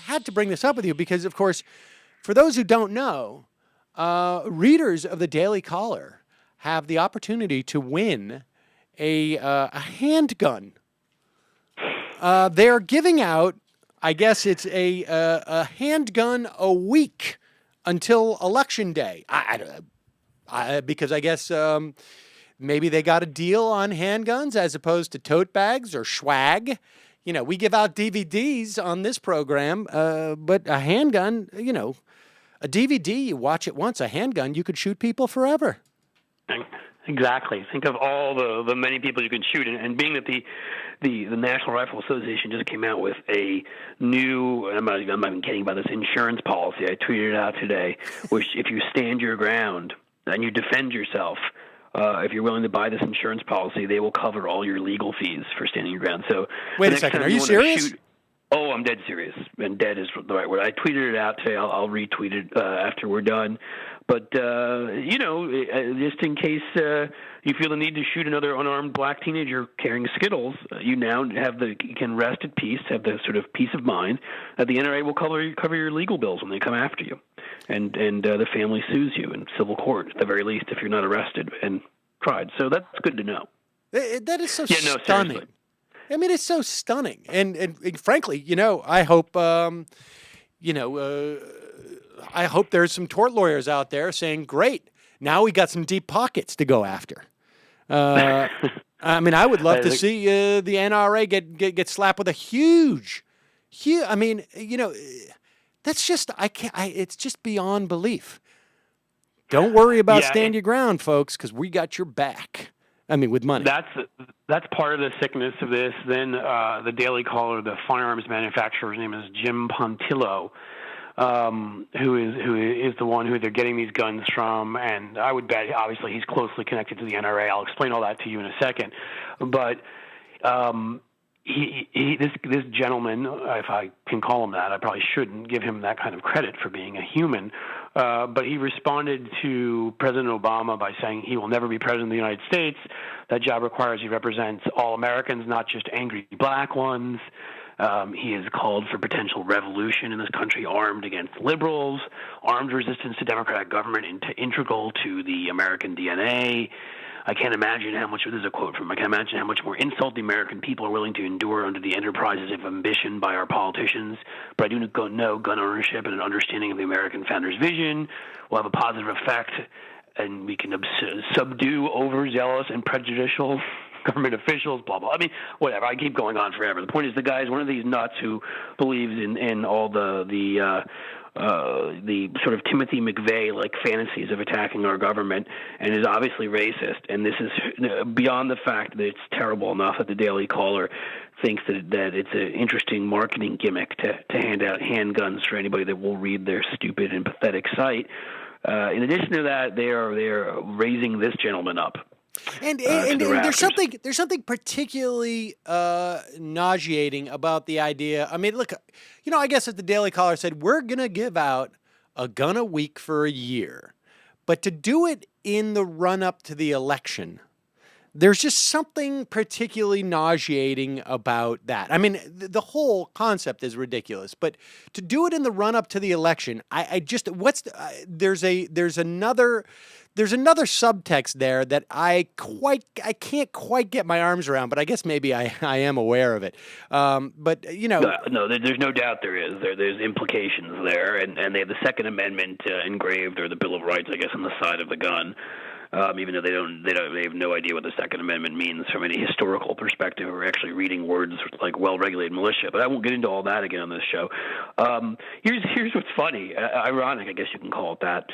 had to bring this up with you because, of course, for those who don't know, readers of the Daily Caller have the opportunity to win a handgun. They're giving out, I guess it's a handgun a week until Election Day. Because I guess maybe they got a deal on handguns as opposed to tote bags or swag. You know, we give out DVDs on this program, but a handgun, you know, a DVD, you watch it once. A handgun, you could shoot people forever. Exactly. Think of all the many people you can shoot, and being that the National Rifle Association just came out with a new, I'm not even kidding about this, insurance policy. I tweeted it out today, which if you stand your ground and you defend yourself, if you're willing to buy this insurance policy, they will cover all your legal fees for standing your ground. So wait a second, are you serious? Oh, I'm dead serious, and dead is the right word. I tweeted it out today. I'll retweet it after we're done. But, you know, just in case you feel the need to shoot another unarmed black teenager carrying Skittles, you now you can rest at peace, have the sort of peace of mind that the NRA will cover your legal bills when they come after you. And the family sues you in civil court, at the very least, if you're not arrested and tried. So that's good to know. That is so stunning. Seriously. I mean, it's so stunning. And frankly, you know, I hope, I hope there's some tort lawyers out there saying, great, now we got some deep pockets to go after. I mean, I would love to see the NRA get slapped with a huge, I mean, you know, that's just, it's just beyond belief. Don't worry about stand your ground, folks, because we got your back. I mean, with money. That's part of the sickness of this. Then the Daily Caller, the firearms manufacturer's name is Jim Pontillo, who is the one who they're getting these guns from, and I would bet obviously he's closely connected to the NRA. I'll explain all that to you in a second, but this gentleman, if I can call him that, I probably shouldn't give him that kind of credit for being a human, but he responded to President Obama by saying he will never be president of the United States. That job requires he represents all Americans, not just angry black ones. He has called for potential revolution in this country, armed against liberals, armed resistance to democratic government integral to the American DNA. I can't imagine how much, this is a quote from him, I can't imagine how much more insult the American people are willing to endure under the enterprises of ambition by our politicians. But I do know gun ownership and an understanding of the American founders' vision will have a positive effect, and we can subdue overzealous and prejudicial government officials, blah, blah. I mean, whatever. I keep going on forever. The point is the guy is one of these nuts who believes in all the sort of Timothy McVeigh-like fantasies of attacking our government, and is obviously racist. And this is beyond the fact that it's terrible enough that the Daily Caller thinks that it's an interesting marketing gimmick to hand out handguns for anybody that will read their stupid and pathetic site. In addition to that, they are raising this gentleman up. And there's something particularly nauseating about the idea. I mean, look, you know, I guess if the Daily Caller said we're going to give out a gun a week for a year, but to do it in the run up to the election, there's just something particularly nauseating about that. I mean, the whole concept is ridiculous, but to do it in the run up to the election, there's another subtext there that I can't quite get my arms around, but I guess maybe I am aware of it. But you know, no, there's no doubt there is. There's implications there, and they have the Second Amendment engraved, or the Bill of Rights, I guess, on the side of the gun. Even though they have no idea what the Second Amendment means from any historical perspective, or actually reading words like well-regulated militia. But I won't get into all that again on this show. Here's what's funny, ironic, I guess you can call it that.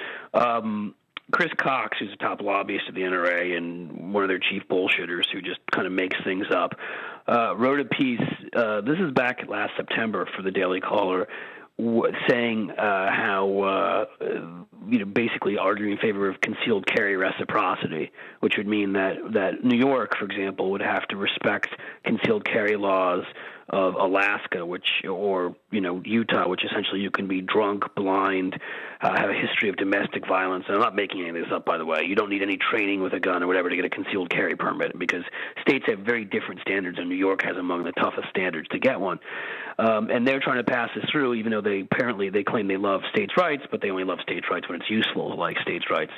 Chris Cox, who's a top lobbyist of the NRA and one of their chief bullshitters who just kind of makes things up, wrote a piece. This is back last September for the Daily Caller, saying how basically arguing in favor of concealed carry reciprocity, which would mean that New York, for example, would have to respect concealed carry laws of Alaska, or Utah, which essentially you can be drunk, blind, have a history of domestic violence. And I'm not making any of this up, by the way. You don't need any training with a gun or whatever to get a concealed carry permit, because states have very different standards, and New York has among the toughest standards to get one. And they're trying to pass this through, even though they claim they love states' rights, but they only love states' rights when it's useful, like states' rights.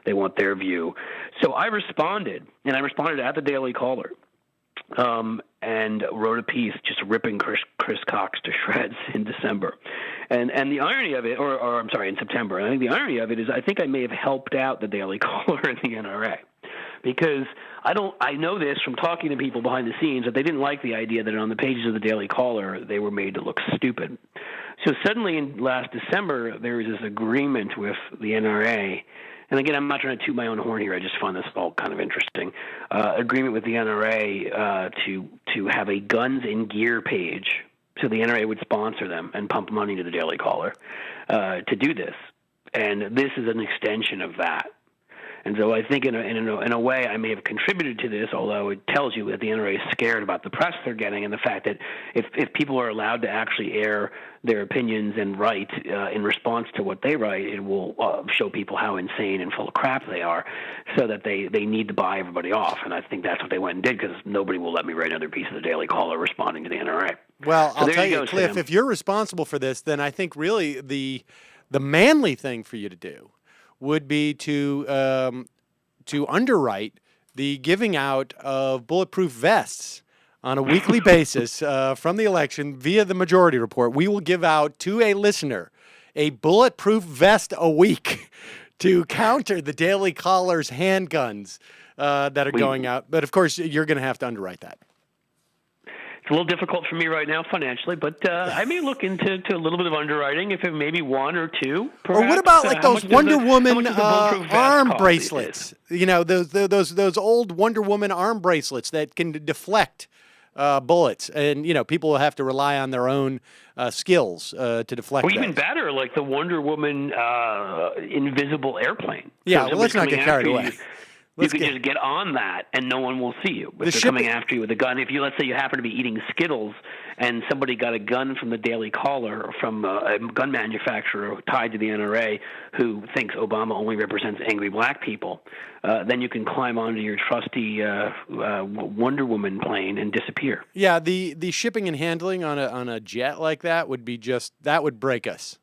They want their view. So I responded at the Daily Caller, and wrote a piece just ripping Chris Cox to shreds in December. And the irony of it, or I'm sorry, in September. And I think the irony of it is I think I may have helped out the Daily Caller and the NRA. Because I know this from talking to people behind the scenes that they didn't like the idea that on the pages of the Daily Caller they were made to look stupid. So suddenly in last December there was this agreement with the NRA, and again I'm not trying to toot my own horn here. I just find this all kind of interesting. Agreement with the NRA to have a guns and gear page, so the NRA would sponsor them and pump money to the Daily Caller to do this, and this is an extension of that. And so I think in a way I may have contributed to this, although it tells you that the NRA is scared about the press they're getting and the fact that if people are allowed to actually air their opinions and write in response to what they write, it will show people how insane and full of crap they are, so that they need to buy everybody off. And I think that's what they went and did, because nobody will let me write another piece of the Daily Caller responding to the NRA. Well, So I'll there tell you you, go, Cliff, Sam. if you're responsible for this, then I think really the manly thing for you to do would be to underwrite the giving out of bulletproof vests on a weekly basis from the election via the Majority Report. We will give out to a listener a bulletproof vest a week to counter the Daily Caller's handguns that are going out. But, of course, you're going to have to underwrite that. It's a little difficult for me right now financially, but I may look into a little bit of underwriting, if it may be one or two. Perhaps. Or what about like those Wonder Woman arm bracelets? You know, those old Wonder Woman arm bracelets that can deflect bullets, and you know, people will have to rely on their own skills to deflect. Or even better, like the Wonder Woman invisible airplane. Yeah, so well, let's not get carried away. You can just get on that, and no one will see you. If they're coming after you with a gun, let's say you happen to be eating Skittles, and somebody got a gun from the Daily Caller or from a gun manufacturer tied to the NRA who thinks Obama only represents angry black people, then you can climb onto your trusty Wonder Woman plane and disappear. Yeah, the shipping and handling on a jet like that would be that would break us.